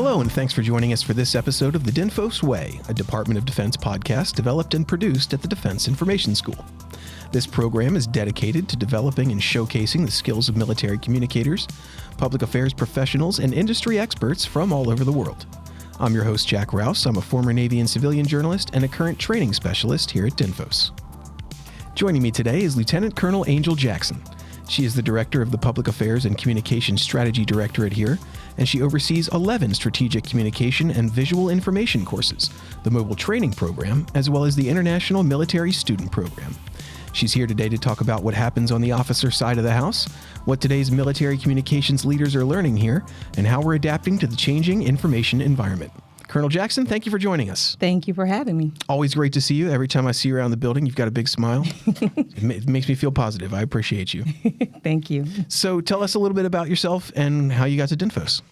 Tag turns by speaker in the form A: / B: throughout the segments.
A: Hello, and thanks for joining us for this episode of the DINFOS Way, a Department of Defense podcast developed and produced at the Defense Information School. This program is dedicated to developing and showcasing the skills of military communicators, public affairs professionals, and industry experts from all over the world. I'm your host, Jack Rous. I'm a former Navy and civilian journalist and a current training specialist here at DINFOS. Joining me today is Lieutenant Colonel Angel Jackson. She is the director of the Public Affairs and Communication Strategy Directorate here, and she oversees 11 strategic communication and visual information courses, the mobile training program, as well as the International Military Student Program. She's here today to talk about what happens on the officer side of the house, what today's military communications leaders are learning here, and how we're adapting to the changing information environment. Colonel Jackson, thank you for joining us.
B: Thank you for having me.
A: Always great to see you. Every time I see you around the building, you've got a big smile. It makes me feel positive. I appreciate you.
B: Thank you.
A: So tell us a little bit about yourself and how you got to DINFOS.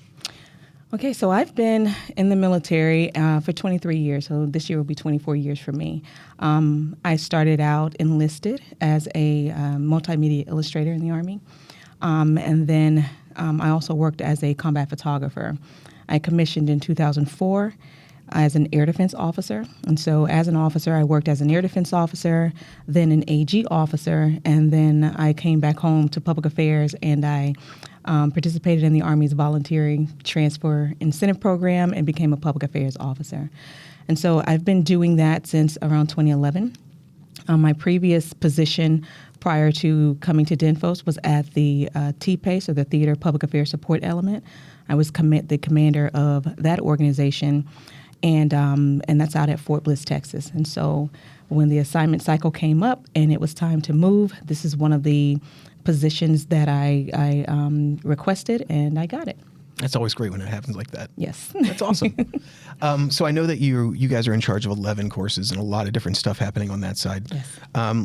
B: Okay, so I've been in the military for 23 years, so this year will be 24 years for me. I started out enlisted as a multimedia illustrator in the Army, and then I also worked as a combat photographer. I commissioned in 2004 as an air defense officer. And so as an officer, I worked as an air defense officer, then an AG officer, and then I came back home to public affairs and I participated in the Army's voluntary transfer incentive program and became a public affairs officer. And so I've been doing that since around 2011. My previous position prior to coming to DINFOS was at the TPACE, or the Theater Public Affairs Support Element. I was the commander of that organization, and that's out at Fort Bliss, Texas. And so when the assignment cycle came up and it was time to move, this is one of the positions that I requested, and I got it.
A: That's always great when it happens like that.
B: Yes.
A: That's awesome. So I know that you guys are in charge of 11 courses and a lot of different stuff happening on that side.
B: Yes.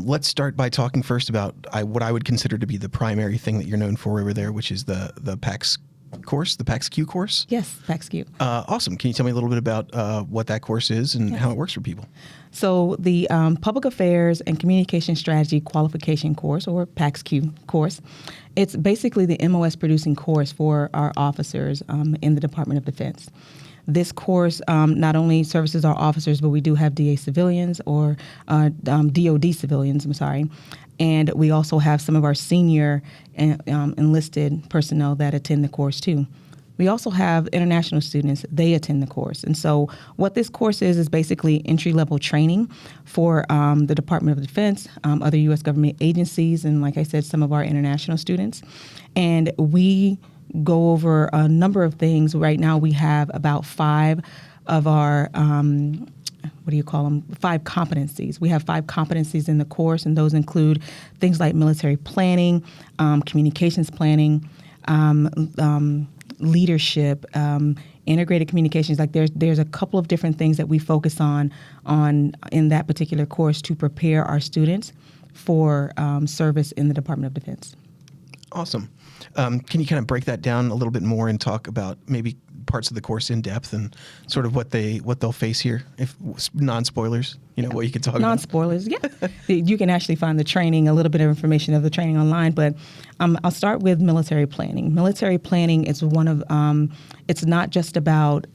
A: Let's start by talking first about what I would consider to be the primary thing that you're known for over there, which is the PAX course, the PAX-Q course?
B: Yes, PAX-Q.
A: Awesome. Can you tell me a little bit about what that course is and how it works for people?
B: So the Public Affairs and Communication Strategy Qualification course, or PAX-Q course, it's basically the MOS producing course for our officers in the Department of Defense. This course not only services our officers, but we do have DA civilians or DOD civilians, and we also have some of our senior enlisted personnel that attend the course too. We also have international students. They attend the course. And so what this course is basically entry-level training for the Department of Defense, other U.S. government agencies, and like I said, some of our international students. And we go over a number of things. Right now we have about 5 of our, 5 competencies. We have 5 competencies in the course, and those include things like military planning, communications planning, leadership, integrated communications. Like there's a couple of different things that we focus on in that particular course to prepare our students for service in the Department of Defense. Awesome.
A: Can you kind of break that down a little bit more and talk about maybe parts of the course in depth and sort of what they'll face here, if non-spoilers, what you can talk about?
B: Non-spoilers, yeah. You can actually find the training, a little bit of information of the training online, but I'll start with military planning. Military planning is it's not just about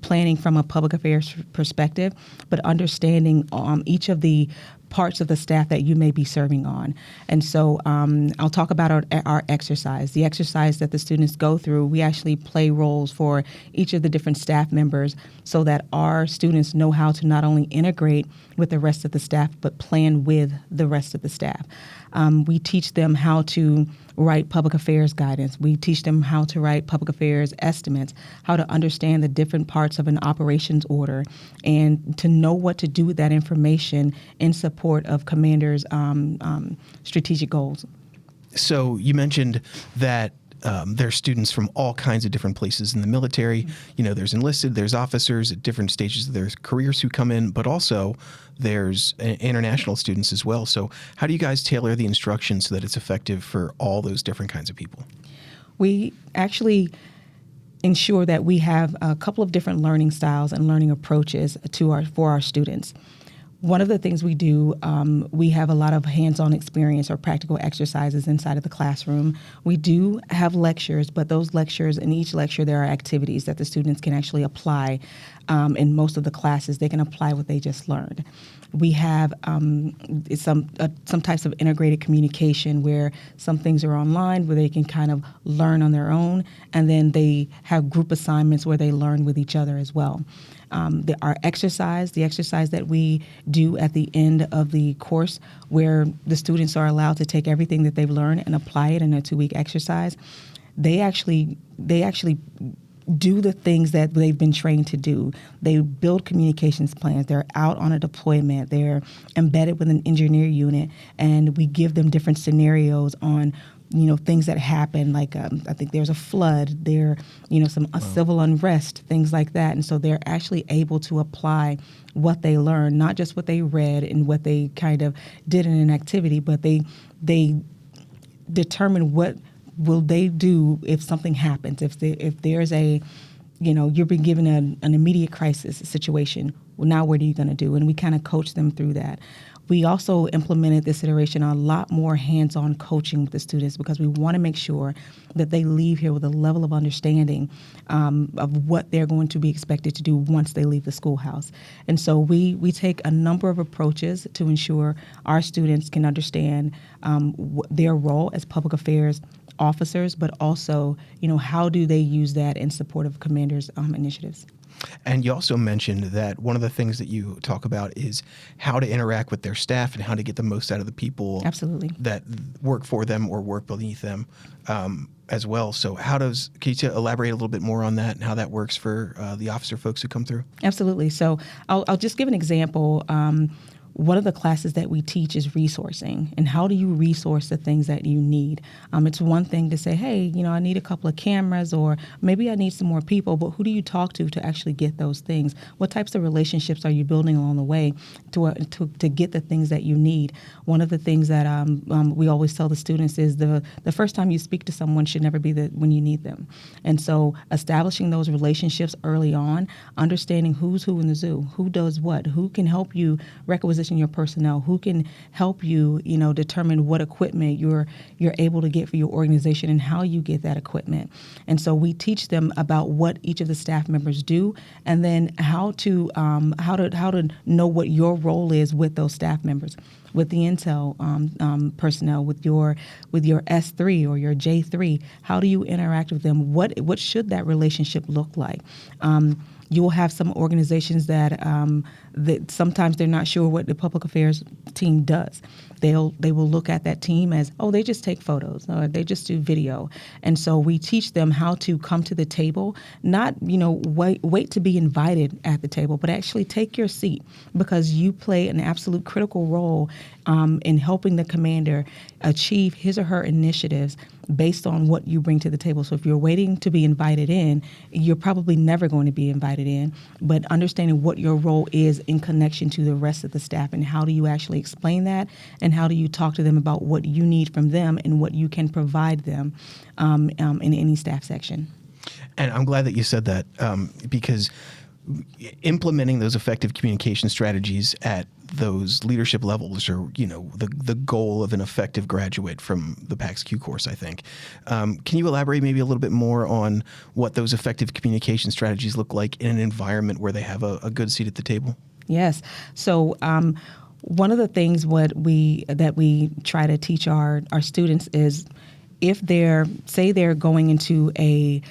B: planning from a public affairs perspective, but understanding each of the parts of the staff that you may be serving on. And so I'll talk about our exercise. The exercise that the students go through, we actually play roles for each of the different staff members so that our students know how to not only integrate with the rest of the staff, but plan with the rest of the staff. We teach them how to write public affairs guidance. We teach them how to write public affairs estimates, how to understand the different parts of an operations order, and to know what to do with that information in support of commanders' strategic goals.
A: So you mentioned that there are students from all kinds of different places in the military. There's enlisted, there's officers at different stages of their careers who come in, but also there's international students as well. So how do you guys tailor the instruction so that it's effective for all those different kinds of people?
B: We actually ensure that we have a couple of different learning styles and learning approaches for our students. One of the things we do, we have a lot of hands-on experience or practical exercises inside of the classroom. We do have lectures, but those lectures, in each lecture, there are activities that the students can actually apply. In most of the classes, they can apply what they just learned. We have some types of integrated communication where some things are online where they can kind of learn on their own, and then they have group assignments where they learn with each other as well. The exercise that we do at the end of the course, where the students are allowed to take everything that they've learned and apply it in a 2-week exercise, they actually do the things that they've been trained to do. They build communications plans. They're out on a deployment. They're embedded with an engineer unit, and we give them different scenarios on things that happen, like I think there's a flood, there, some civil unrest, things like that. And so they're actually able to apply what they learned, not just what they read and what they kind of did in an activity, but they determine what will they do if something happens, if there's a, you're being given an immediate crisis situation. Well, now what are you going to do? And we kind of coach them through that. We also implemented this iteration a lot more hands-on coaching with the students because we want to make sure that they leave here with a level of understanding of what they're going to be expected to do once they leave the schoolhouse. And so we take a number of approaches to ensure our students can understand their role as public affairs officers, but also, how do they use that in support of commanders' initiatives.
A: And you also mentioned that one of the things that you talk about is how to interact with their staff and how to get the most out of the people
B: Absolutely.
A: that work for them or work beneath them as well. So can you elaborate a little bit more on that and how that works for the officer folks who come through?
B: Absolutely. So I'll just give an example. One of the classes that we teach is resourcing, and how do you resource the things that you need? It's one thing to say, hey, I need a couple of cameras, or maybe I need some more people, but who do you talk to actually get those things? What types of relationships are you building along the way to get the things that you need? One of the things that we always tell the students is the first time you speak to someone should never be when you need them. And so establishing those relationships early on, understanding who's who in the zoo, who does what, who can help you requisition your personnel, who can help you, determine what equipment you're able to get for your organization and how you get that equipment. And so we teach them about what each of the staff members do, and then how to know what your role is with those staff members, with the intel personnel, with your S3 or your J3. How do you interact with them? What should that relationship look like? You will have some organizations that sometimes they're not sure what the public affairs team does. They will look at that team as, they just take photos or they just do video. And so we teach them how to come to the table, not wait to be invited at the table, but actually take your seat, because you play an absolute critical role in helping the commander achieve his or her initiatives based on what you bring to the table. So if you're waiting to be invited in, you're probably never going to be invited in. But understanding what your role is in connection to the rest of the staff, and how do you actually explain that, and how do you talk to them about what you need from them and what you can provide them in any staff section.
A: And I'm glad that you said that because implementing those effective communication strategies at those leadership levels are, the goal of an effective graduate from the PAX-Q course, I think. Can you elaborate maybe a little bit more on what those effective communication strategies look like in an environment where they have a good seat at the table?
B: Yes. So one of the things that we try to teach our students is, if they're going into a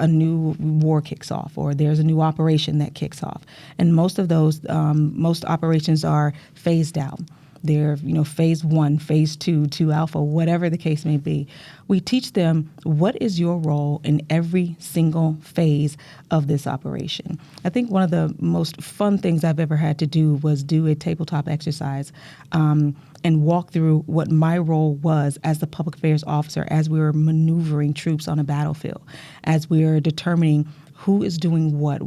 B: new war kicks off, or there's a new operation that kicks off, and most of those most operations are phased out. They're phase 1, phase 2, 2 alpha, whatever the case may be. We teach them, what is your role in every single phase of this operation? I think one of the most fun things I've ever had to do was do a tabletop exercise and walk through what my role was as the public affairs officer as we were maneuvering troops on a battlefield, as we were determining who is doing what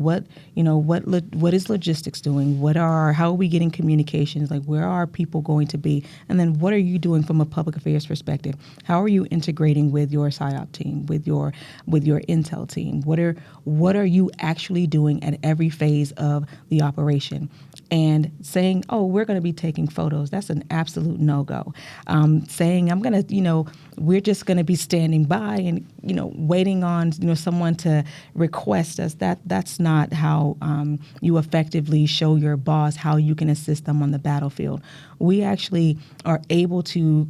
B: is logistics doing, how are we getting communications, like where are people going to be, and then what are you doing from a public affairs perspective? How are you integrating with your PSYOP team, with your intel team? What are you actually doing at every phase of the operation? And saying, oh, we're going to be taking photos, that's an absolute no-go. Saying, we're just going to be standing by and, waiting on, someone to request us, that's not how you effectively show your boss how you can assist them on the battlefield. We actually are able to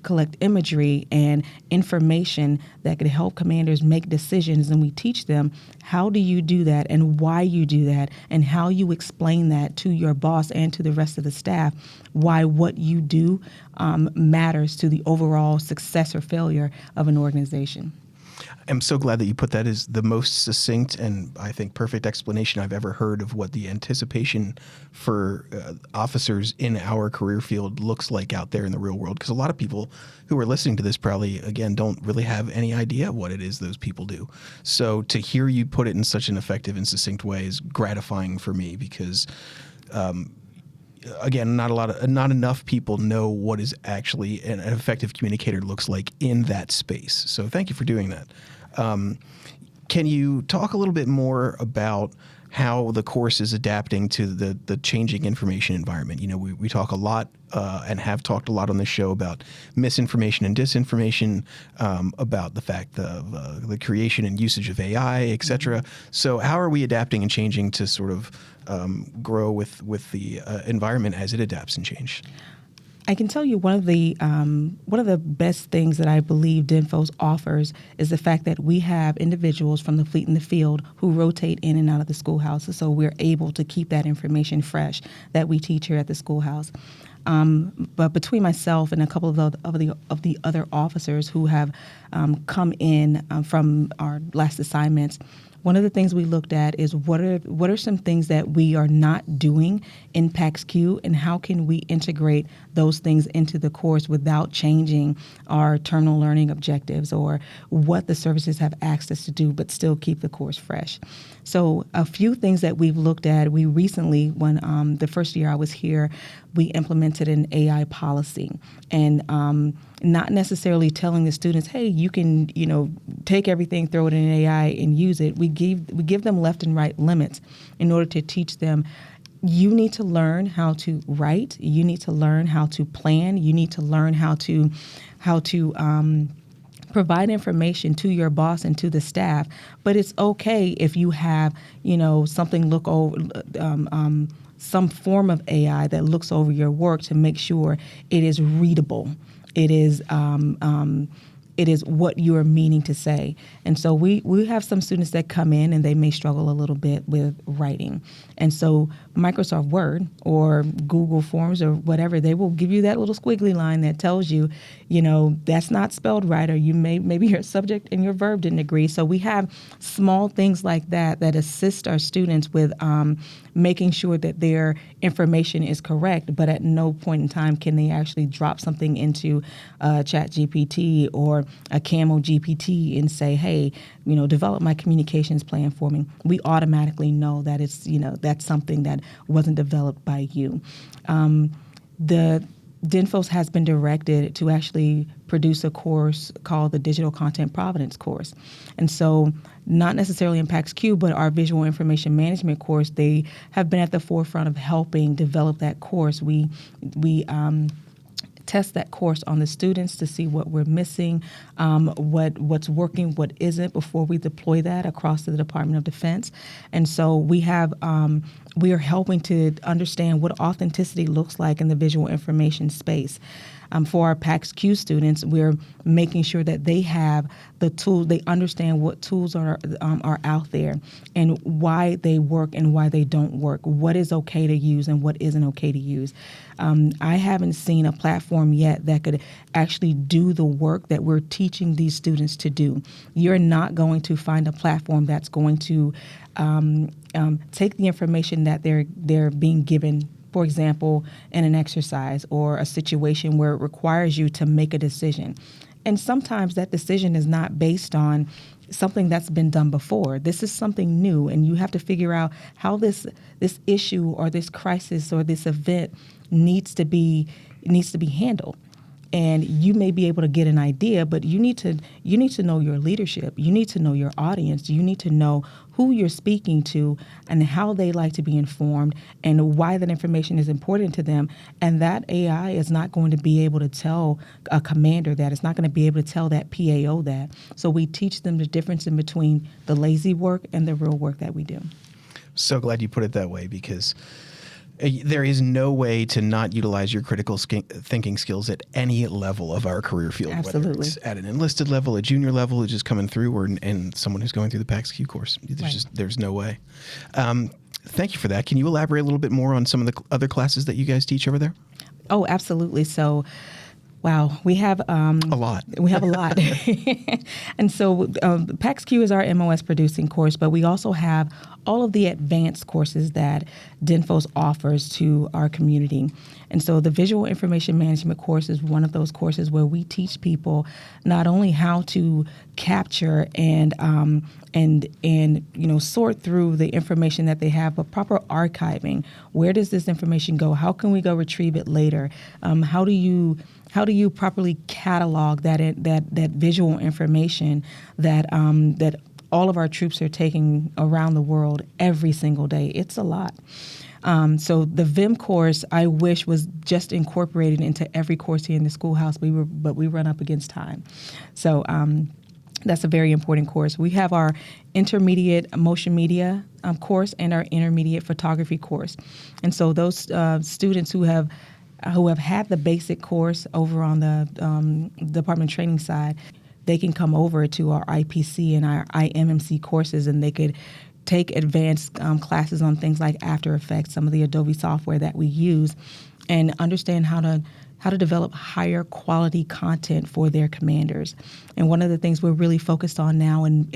B: collect imagery and information that could help commanders make decisions, and we teach them how do you do that and why you do that and how you explain that to your boss and to the rest of the staff, why what you do matters to the overall success or failure of an organization.
A: I'm so glad that you put that as the most succinct and I think perfect explanation I've ever heard of what the anticipation for officers in our career field looks like out there in the real world. Because a lot of people who are listening to this probably, again, don't really have any idea what it is those people do. So to hear you put it in such an effective and succinct way is gratifying for me because again, not enough people know what is actually an effective communicator looks like in that space. So thank you for doing that. Can you talk a little bit more about how the course is adapting to the changing information environment? We talk a lot and have talked a lot on this show about misinformation and disinformation, about the fact of the creation and usage of AI, et cetera. So how are we adapting and changing to sort of grow with the environment as it adapts and changes?
B: I can tell you one of the best things that I believe DINFOS offers is the fact that we have individuals from the fleet in the field who rotate in and out of the schoolhouse. So we're able to keep that information fresh that we teach here at the schoolhouse. But between myself and a couple of the other officers who have come in from our last assignments, one of the things we looked at is what are some things that we are not doing in PAX-Q, and how can we integrate those things into the course without changing our terminal learning objectives or what the services have asked us to do, but still keep the course fresh. So a few things that we've looked at, we recently, when the first year I was here, we implemented an AI policy, and not necessarily telling the students, hey, you can, take everything, throw it in AI and use it. We give them left and right limits in order to teach them, you need to learn how to write, you need to learn how to plan, you need to learn how to provide information to your boss and to the staff. But it's okay if you have, something look over, some form of AI that looks over your work to make sure it is readable. It is what you are meaning to say. And so we have some students that come in and they may struggle a little bit with writing. And so Microsoft Word or Google Forms or whatever, they will give you that little squiggly line that tells you, that's not spelled right, or maybe your subject and your verb didn't agree. So we have small things like that assist our students with making sure that their information is correct, but at no point in time can they actually drop something into ChatGPT or a Camo GPT and say, hey, develop my communications plan for me. We automatically know that it's, that's something that wasn't developed by you. The DINFOS has been directed to actually produce a course called the Digital Content Provenance course. And so not necessarily in PAX-Q, but our Visual Information Management course, they have been at the forefront of helping develop that course. We test that course on the students to see what we're missing, what's working, what isn't, before we deploy that across the Department of Defense. And so we are helping to understand what authenticity looks like in the visual information space. For our PAX-Q students, we're making sure that they have the tools, they understand what tools are out there and why they work and why they don't work, what is okay to use and what isn't okay to use. I haven't seen a platform yet that could actually do the work that we're teaching these students to do. You're not going to find a platform that's going to take the information that they're being given, for example, in an exercise or a situation where it requires you to make a decision. And sometimes that decision is not based on, something that's been done before. This is something new, and you have to figure out how this issue or this crisis or this event needs to be handled. And you may be able to get an idea, but you need to know your leadership. You need to know your audience. You need to know who you're speaking to and how they like to be informed and why that information is important to them. And that AI is not going to be able to tell a commander that. It's not going to be able to tell that PAO that. So we teach them the difference in between the lazy work and the real work that we do.
A: So glad you put it that way, because there is no way to not utilize your critical thinking skills at any level of our career field.
B: Absolutely.
A: Whether it's at an enlisted level, a junior level, just coming through, or and someone who's going through the PAX-Q course. There's no way. Thank you for that. Can you elaborate a little bit more on some of the other classes that you guys teach over there?
B: Oh, absolutely. So, wow, we have a
A: lot.
B: We have a lot. And so PAX-Q is our MOS producing course, but we also have all of the advanced courses that DINFOS offers to our community. And so the Visual Information Management course is one of those courses where we teach people not only how to capture and sort through the information that they have, but proper archiving. Where does this information go? How can we go retrieve it later? How do you properly catalog that visual information that all of our troops are taking around the world every single day? It's a lot. So the VIM course, I wish, was just incorporated into every course here in the schoolhouse, but we run up against time. So that's a very important course. We have our intermediate motion media course and our intermediate photography course. And so those students who have had the basic course over on the Department of Training side, they can come over to our IPC and our IMMC courses, and they could take advanced classes on things like After Effects, some of the Adobe software that we use, and understand how to develop higher quality content for their commanders. And one of the things we're really focused on now, is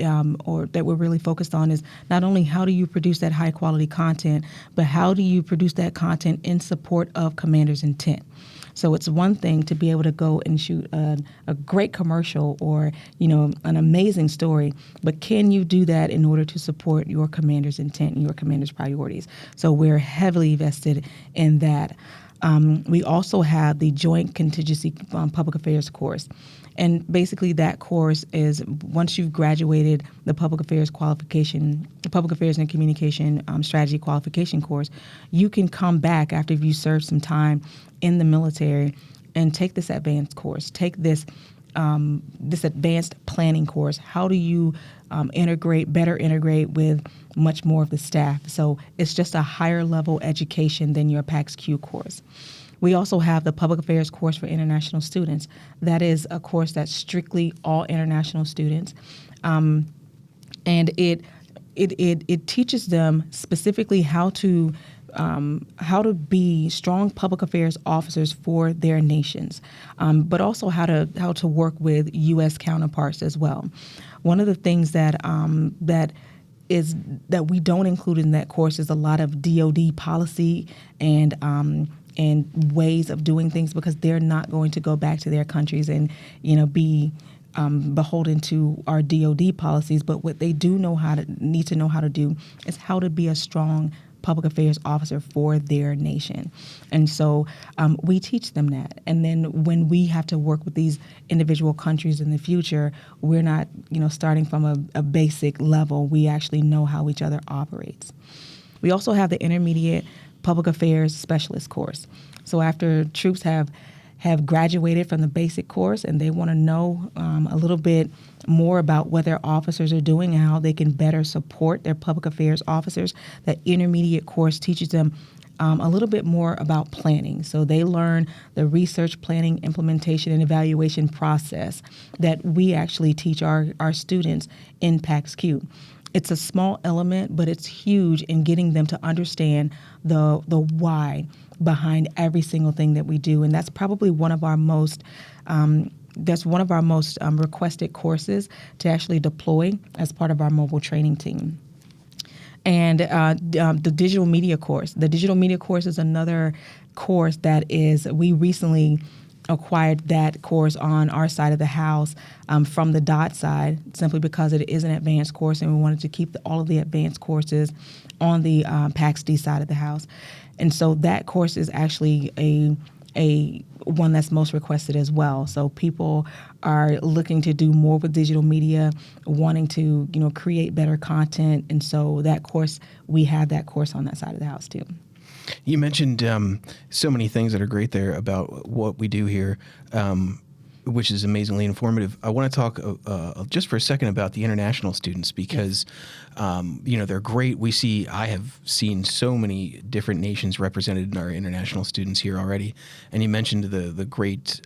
B: not only how do you produce that high quality content, but how do you produce that content in support of commander's intent. So it's one thing to be able to go and shoot a great commercial or, an amazing story, but can you do that in order to support your commander's intent and your commander's priorities? So we're heavily vested in that. We also have the Joint Contingency Public Affairs course. And basically that course is, once you've graduated the Public Affairs Qualification, the Public Affairs and Communication Strategy Qualification course, you can come back after you serve some time in the military and take this advanced course, take this advanced planning course. How do you better integrate with much more of the staff? So it's just a higher level education than your PAX-Q course. We also have the Public Affairs course for international students. That is a course that's strictly all international students. And it teaches them specifically how to be strong public affairs officers for their nations, but also how to work with U.S. counterparts as well. One of the things that we don't include in that course is a lot of DoD policy and ways of doing things, because they're not going to go back to their countries and be beholden to our DoD policies. But what they do need to know how to do is how to be a strong public affairs officer for their nation. And so we teach them that. And then when we have to work with these individual countries in the future, we're not starting from a basic level. We actually know how each other operates. We also have the intermediate public affairs specialist course. So after troops have graduated from the basic course and they want to know a little bit more about what their officers are doing and how they can better support their public affairs officers, that intermediate course teaches them a little bit more about planning. So they learn the research, planning, implementation, and evaluation process that we actually teach our students in PAX-Q. It's a small element, but it's huge in getting them to understand the why behind every single thing that we do. And that's probably one of our most requested courses to actually deploy as part of our mobile training team. And the digital media course. The digital media course is another course that we recently acquired that course on our side of the house from the DOT side, simply because it is an advanced course, and we wanted to keep all of the advanced courses on the PAX-D side of the house. And so that course is actually a one that's most requested as well. So people are looking to do more with digital media, wanting to, create better content. And so that course, we have that course on that side of the house too.
A: You mentioned so many things that are great there about what we do here, which is amazingly informative. I want to talk just for a second about the international students because, they're great. I have seen so many different nations represented in our international students here already. And you mentioned the great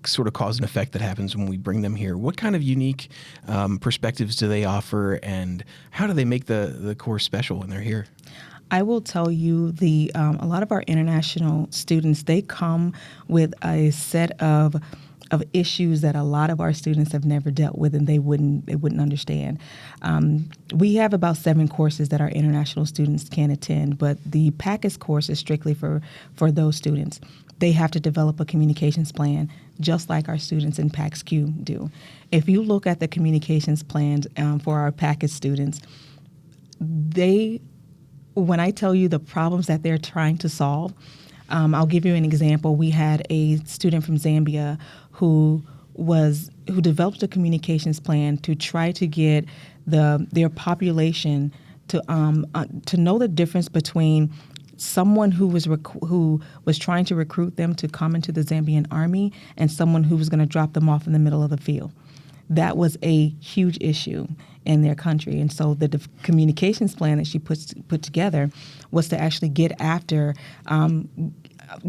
A: sort of cause and effect that happens when we bring them here. What kind of unique perspectives do they offer, and how do they make the course special when they're here?
B: I will tell you a lot of our international students, they come with a set of issues that a lot of our students have never dealt with, and they wouldn't understand. We have about 7 courses that our international students can attend, but the PACUS course is strictly for those students. They have to develop a communications plan, just like our students in PAX-Q do. If you look at the communications plans for our PACUS students, when I tell you the problems that they're trying to solve, I'll give you an example. We had a student from Zambia who developed a communications plan to try to get their population to know the difference between someone who was trying to recruit them to come into the Zambian army and someone who was going to drop them off in the middle of the field. That was a huge issue in their country. And so the communications plan that she put together was to actually get after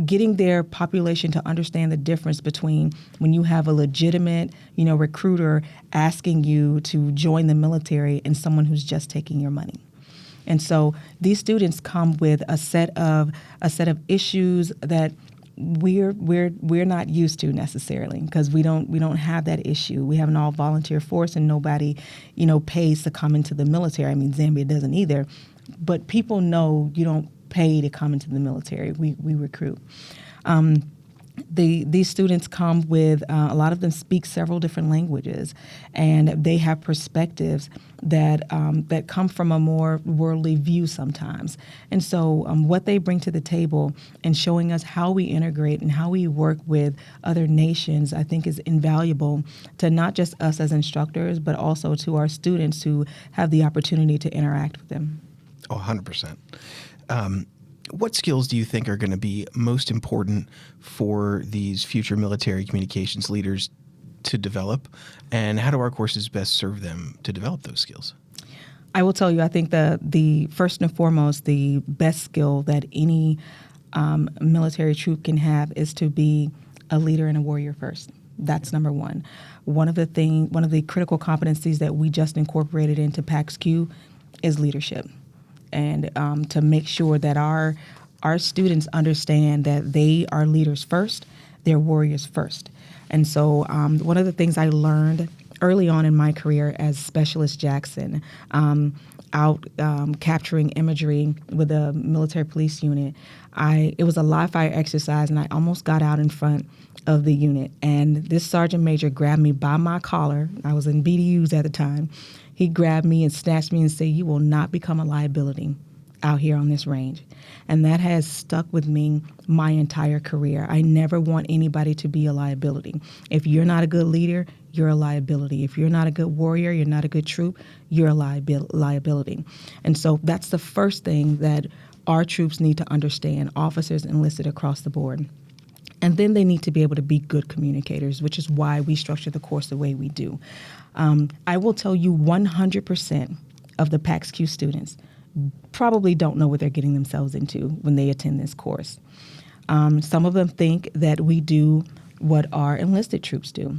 B: getting their population to understand the difference between when you have a legitimate, recruiter asking you to join the military and someone who's just taking your money. And so these students come with a set of issues that we're not used to necessarily, because we don't have that issue. We have an all volunteer force, and nobody pays to come into the military. I mean, Zambia doesn't either, but people know you don't pay to come into the military. We recruit. These students come with a lot of them speak several different languages, and they have perspectives that come from a more worldly view sometimes. And so what they bring to the table and showing us how we integrate and how we work with other nations, I think is invaluable to not just us as instructors, but also to our students who have the opportunity to interact with them.
A: Oh, 100%. What skills do you think are going to be most important for these future military communications leaders to develop, and how do our courses best serve them to develop those skills?
B: I will tell you, I think the first and foremost, the best skill that any military troop can have is to be a leader and a warrior first. That's number one. One of the critical competencies that we just incorporated into PAX-Q is leadership. And to make sure that our students understand that they are leaders first, they're warriors first. And so one of the things I learned early on in my career as Specialist Jackson, out capturing imagery with a military police unit, it was a live fire exercise, and I almost got out in front of the unit. And this sergeant major grabbed me by my collar. I was in BDUs at the time. He grabbed me and snatched me and said, "You will not become a liability out here on this range." And that has stuck with me my entire career. I never want anybody to be a liability. If you're not a good leader, you're a liability. If you're not a good warrior, you're not a good troop, you're a liability. And so that's the first thing that our troops need to understand, officers enlisted across the board. And then they need to be able to be good communicators, which is why we structure the course the way we do. I will tell you 100% of the PAX-Q students probably don't know what they're getting themselves into when they attend this course. Some of them think that we do what our enlisted troops do.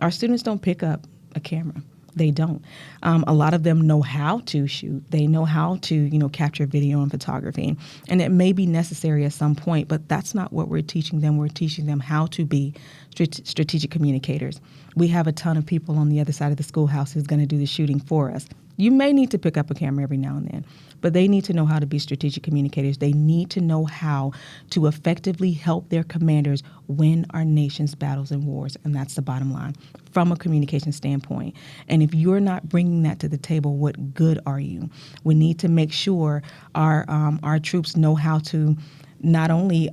B: Our students don't pick up a camera. They don't. A lot of them know how to shoot. They know how to, capture video and photography. And it may be necessary at some point, but that's not what we're teaching them. We're teaching them how to be strategic communicators. We have a ton of people on the other side of the schoolhouse who's going to do the shooting for us. You may need to pick up a camera every now and then, but they need to know how to be strategic communicators. They need to know how to effectively help their commanders win our nation's battles and wars. And that's the bottom line from a communication standpoint. And if you're not bringing that to the table, what good are you? We need to make sure our troops know how to not only,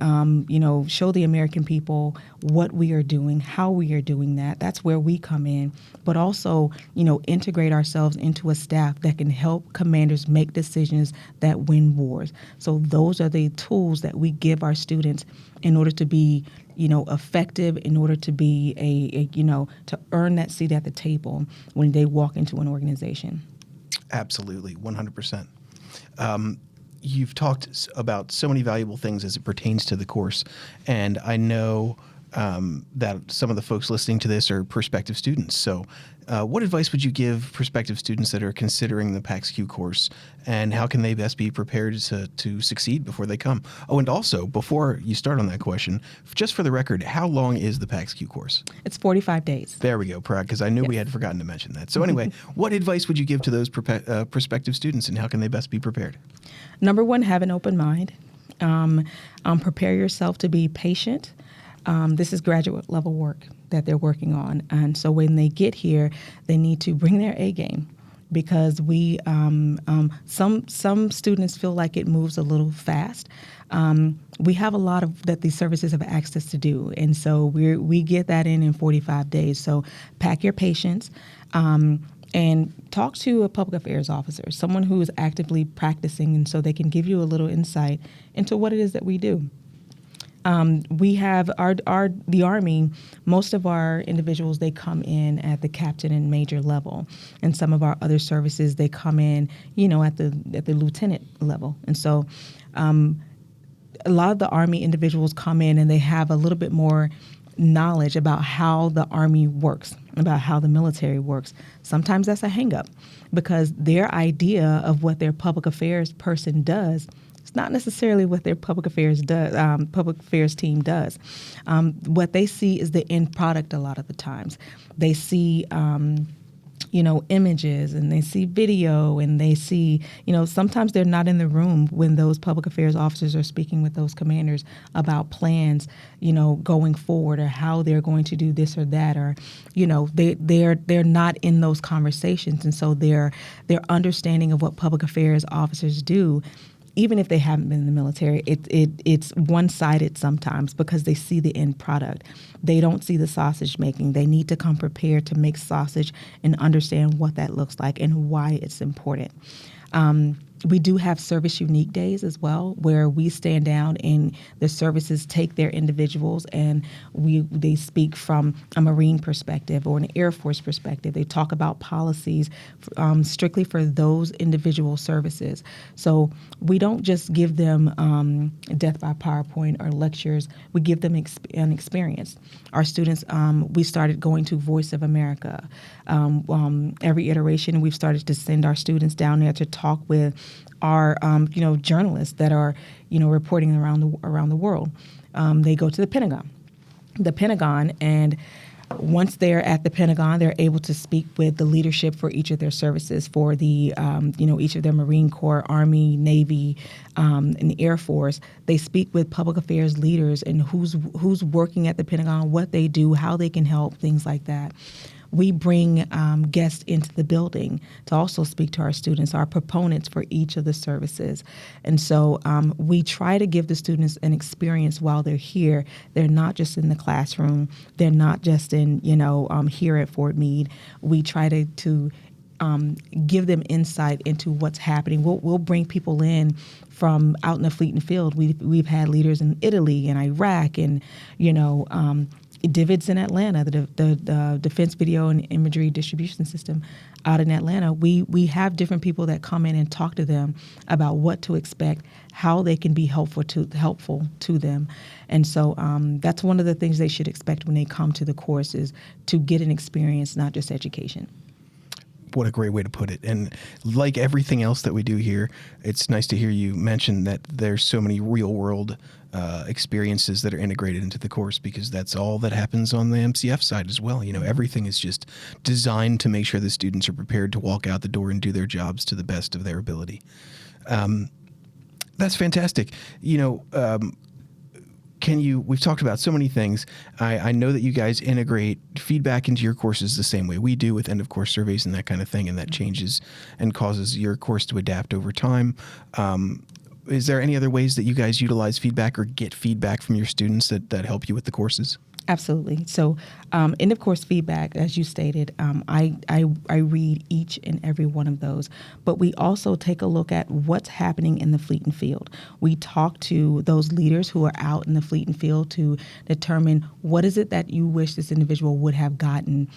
B: show the American people what we are doing, how we are doing that. That's where we come in. But also, integrate ourselves into a staff that can help commanders make decisions that win wars. So those are the tools that we give our students in order to be, effective, in order to be to earn that seat at the table when they walk into an organization.
A: Absolutely, 100%. You've talked about so many valuable things as it pertains to the course, and I know that some of the folks listening to this are prospective students. So what advice would you give prospective students that are considering the PAX-Q course, and how can they best be prepared to succeed before they come? Oh, and also, before you start on that question, just for the record, how long is the PAX-Q course?
B: It's 45 days.
A: There we go, because I knew we had forgotten to mention that. So anyway, what advice would you give to those prospective students, and how can they best be prepared?
B: Number one, have an open mind. Prepare yourself to be patient. This is graduate level work that they're working on. And so when they get here, they need to bring their A game, because some students feel like it moves a little fast. We have a lot of that these services have asked us to do. And so we get that in 45 days. So pack your patience. And talk to a public affairs officer, someone who is actively practicing, and so they can give you a little insight into what it is that we do. We have the Army. Most of our individuals, they come in at the captain and major level, and some of our other services, they come in, at the lieutenant level. And so, a lot of the Army individuals come in and they have a little bit more knowledge about how the Army works, about how the military works. Sometimes that's a hang-up, because their idea of what their public affairs person does is not necessarily what their public affairs team does. What they see is the end product a lot of the times. They see images, and they see video, and they see, sometimes they're not in the room when those public affairs officers are speaking with those commanders about plans, going forward, or how they're going to do this or that, or, they're not in those conversations. And so their understanding of what public affairs officers do, even if they haven't been in the military, it's one-sided sometimes, because they see the end product. They don't see the sausage making. They need to come prepared to make sausage and understand what that looks like and why it's important. We do have service unique days as well, where we stand down and the services take their individuals and they speak from a Marine perspective or an Air Force perspective. They talk about policies strictly for those individual services. So we don't just give them death by PowerPoint or lectures. We give them an experience. Our students, we started going to Voice of America. Every iteration, we've started to send our students down there to talk with our journalists that are reporting around the world. They go to the Pentagon, and once they're at the Pentagon, they're able to speak with the leadership for each of their services, for the each of their Marine Corps, Army, Navy, and the Air Force. They speak with public affairs leaders and who's working at the Pentagon, what they do, how they can help, things like that. We bring guests into the building to also speak to our students, our proponents for each of the services. And so we try to give the students an experience while they're here. They're not just in the classroom. They're not just in, here at Fort Meade. We try to give them insight into what's happening. We'll bring people in from out in the fleet and field. We've had leaders in Italy and Iraq and, Divids in Atlanta, the Defense Video and Imagery Distribution System out in Atlanta. We have different people that come in and talk to them about what to expect, how they can be helpful to them. And so that's one of the things they should expect when they come to the course, is to get an experience, not just education.
A: What a great way to put it. And like everything else that we do here, it's nice to hear you mention that there's so many real world experiences that are integrated into the course, because that's all that happens on the MCF side as well. Everything is just designed to make sure the students are prepared to walk out the door and do their jobs to the best of their ability. That's fantastic. We've talked about so many things. I know that you guys integrate feedback into your courses the same way we do with end of course surveys and that kind of thing, and that changes and causes your course to adapt over time. Is there any other ways that you guys utilize feedback or get feedback from your students that help you with the courses?
B: Absolutely. So end of course feedback, as you stated, I read each and every one of those, but we also take a look at what's happening in the fleet and field. We talk to those leaders who are out in the fleet and field to determine what is it that you wish this individual would have gotten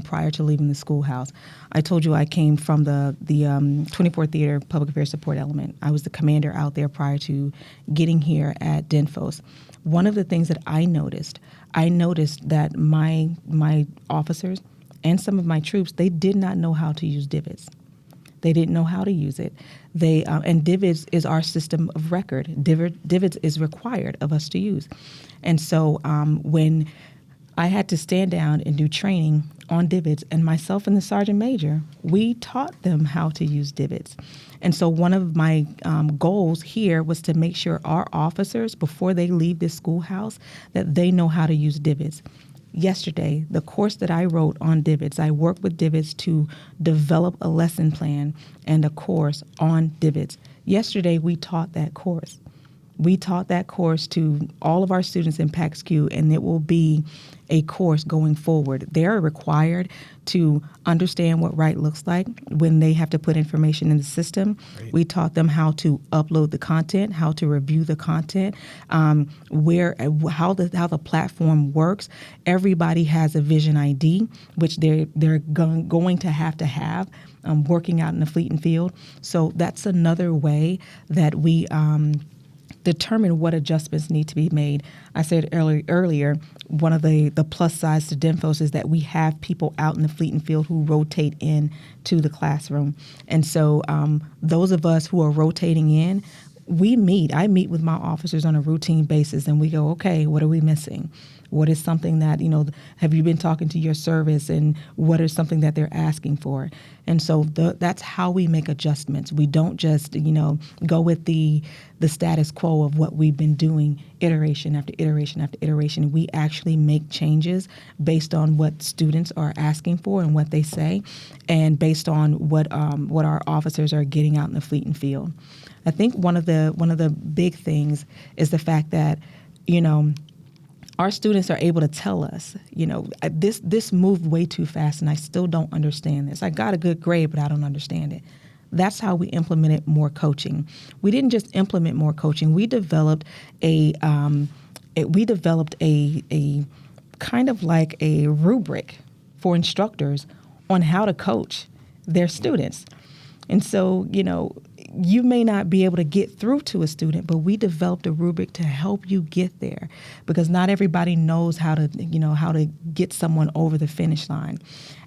B: prior to leaving the schoolhouse. I told you I came from the 24th Theater Public Affairs Support Element. I was the commander out there prior to getting here at DINFOS. One of the things that I noticed that my officers and some of my troops, they did not know how to use divots. They didn't know how to use it. And divots is our system of record. Divots is required of us to use. And so when I had to stand down and do training on divots, and myself and the sergeant major, we taught them how to use divots. And so one of my goals here was to make sure our officers, before they leave this schoolhouse, that they know how to use divots. Yesterday, the course that I wrote on divots, I worked with divots to develop a lesson plan and a course on divots. Yesterday, we taught that course. We taught that course to all of our students in PAX-Q, and it will be a course going forward. They are required to understand what right looks like when they have to put information in the system. Right. We taught them how to upload the content, how to review the content, how the platform works. Everybody has a Vision ID, which they're going to have working out in the fleet and field. So that's another way that we determine what adjustments need to be made. I said earlier, one of the plus sides to DINFOS is that we have people out in the fleet and field who rotate in to the classroom. And so those of us who are rotating in, I meet with my officers on a routine basis, and we go, okay, what are we missing? What is something that, have you been talking to your service, and what is something that they're asking for? And so that's how we make adjustments. We don't just, go with the status quo of what we've been doing iteration after iteration after iteration. We actually make changes based on what students are asking for and what they say, and based on what our officers are getting out in the fleet and field. I think one of the big things is the fact that, our students are able to tell us, this moved way too fast and I still don't understand this. I got a good grade, but I don't understand it. That's how we implemented more coaching. We didn't just implement more coaching. We developed a kind of like a rubric for instructors on how to coach their students. And so, you may not be able to get through to a student, but we developed a rubric to help you get there, because not everybody knows how to get someone over the finish line.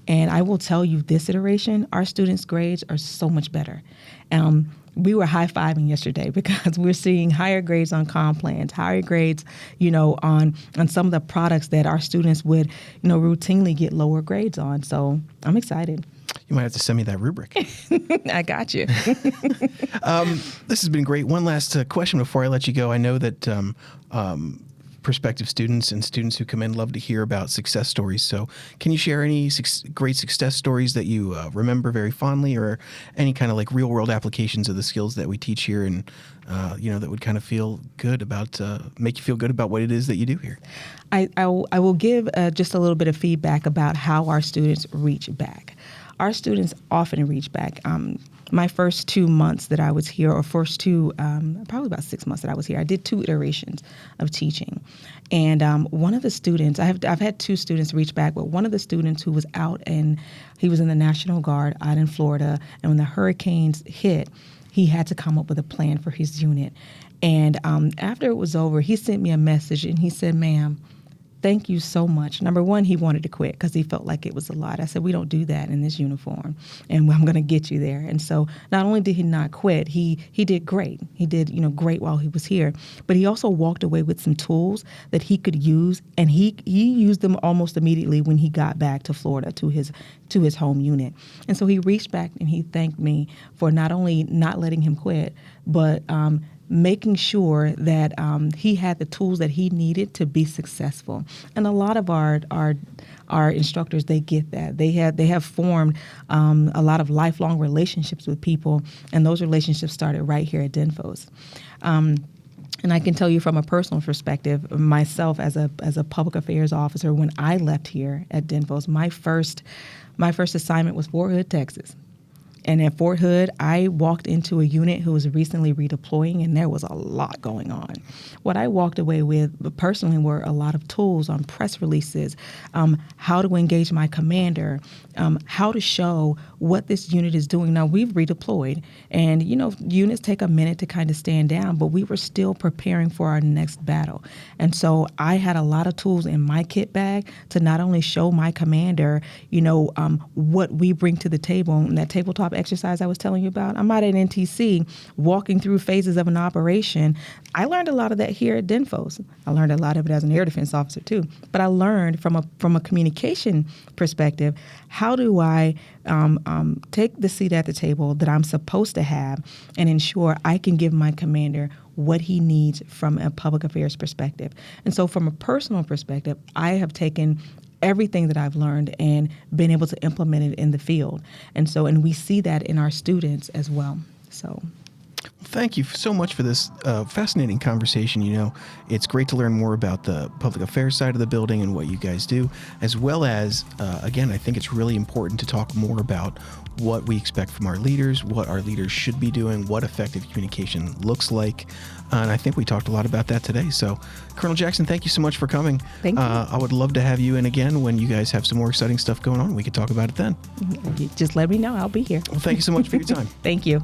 B: And I will tell you, this iteration, our students' grades are so much better. We were high-fiving yesterday because we're seeing higher grades on Comm plans, higher grades, on some of the products that our students would, routinely get lower grades on. So I'm excited.
A: You might have to send me that rubric.
B: I got you.
A: This has been great. One last question before I let you go. I know that prospective students and students who come in love to hear about success stories. So can you share any great success stories that you remember very fondly, or any kind of like real world applications of the skills that we teach here, and that would kind of feel good about, make you feel good about what it is that you do here?
B: I will give just a little bit of feedback about how our students reach back. Our students often reach back. My first 2 months that I was here, or probably about 6 months that I was here, I did 2 iterations of teaching. And one of the students, I've had 2 students reach back, but one of the students who was out, and he was in the National Guard out in Florida, and when the hurricanes hit, he had to come up with a plan for his unit. And after it was over, he sent me a message, and he said, "Ma'am, thank you so much. Number one, he wanted to quit because he felt like it was a lot. I said, we don't do that in this uniform, and I'm going to get you there. And so not only did he not quit, he did great. He did, great while he was here, but he also walked away with some tools that he could use, and he used them almost immediately when he got back to Florida to his home unit. And so he reached back and he thanked me for not only not letting him quit, but making sure that he had the tools that he needed to be successful. And a lot of our instructors, they get that. They have formed a lot of lifelong relationships with people, and those relationships started right here at DINFOS. And I can tell you from a personal perspective, myself as a public affairs officer, when I left here at DINFOS, my first assignment was Fort Hood, Texas. And at Fort Hood, I walked into a unit who was recently redeploying, and there was a lot going on. What I walked away with personally were a lot of tools on press releases, how to engage my commander, how to show what this unit is doing. Now, we've redeployed, and, units take a minute to kind of stand down, but we were still preparing for our next battle. And so I had a lot of tools in my kit bag to not only show my commander, what we bring to the table, and that tabletop exercise I was telling you about. I'm out at NTC walking through phases of an operation. I learned a lot of that here at DINFOS. I learned a lot of it as an air defense officer too. But I learned from a communication perspective, how do I take the seat at the table that I'm supposed to have and ensure I can give my commander what he needs from a public affairs perspective. And so from a personal perspective, I have taken everything that I've learned and been able to implement it in the field. And we see that in our students as well. So
A: thank you so much for this fascinating conversation. It's great to learn more about the public affairs side of the building and what you guys do, as well as, again, I think it's really important to talk more about what we expect from our leaders, what our leaders should be doing, what effective communication looks like. And I think we talked a lot about that today. So, Colonel Jackson, thank you so much for coming.
B: Thank you.
A: I would love to have you in again when you guys have some more exciting stuff going on. We could talk about it then.
B: Just let me know. I'll be here.
A: Well, thank you so much for your time.
B: Thank you.